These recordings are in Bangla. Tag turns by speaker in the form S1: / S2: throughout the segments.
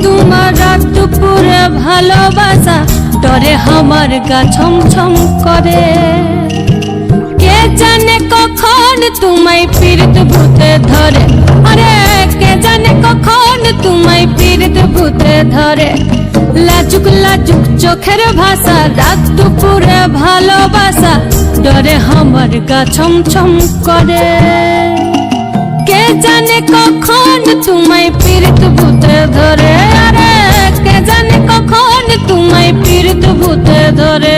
S1: তোমার রাত দুপুরে ভালোবাসা ডরে আমার গা ছমছম করে। কে জানে কখন তোমায় পীড়িত ভূতে ধরে, আরে কে জানে কখন তোমায় পীড়িত ভূতে ধরে। লাজুক লাজুক চোখের ভাষা, রাত দুপুরে ভালোবাসা ডরে আমার গা ছমছম করে। কে জানে কখন তোমায় পীড়িত ভূতে ধরে, আরে কে জানে কখন তোমায় পীড়িত ভূতে ধরে।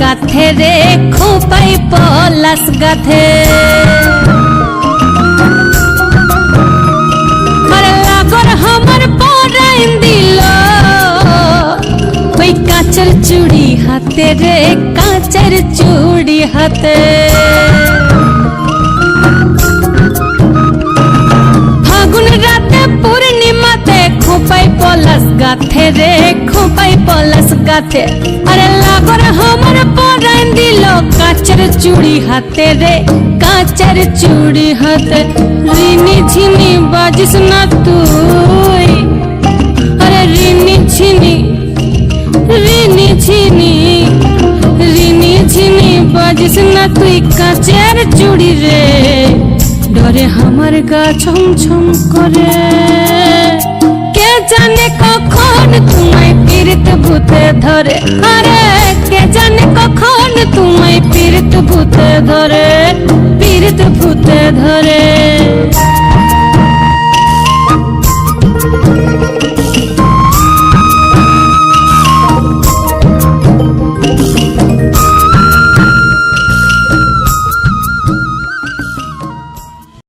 S1: গাথে রে খোপাই পলাশ গাথে, আরে লাগর আমার পরাইন দিল ওই কাঁচের চুড়ি হাতে রে, কাঁচের চুড়ি হাতে। ফাগুন রাতে পূর্ণিমাতে খোপাই পলাশ গাথে রে, খোপাই পলাশ গাথে। আরে লাগর আমার পরাইন দিল কাঁচের চুড়ি হাতে রে, কাঁচের চুড়ি হাতে। রিনি ঝিনি বাজিস না তুই, আরে রিনি ঝিনি, রিনি ঝিনি, রিনি ঝিনি বাজিস না তুই কাঁচের চুড়ি রে, ডরে আমার গা ছমছম করে। কে জানে কখন তোমায় পীড়িত ভূতে ধরে, আরে কে জানে কখন তোমায় পীড়িত ভূতে ধরে, পীড়িত ভূতে ধরে।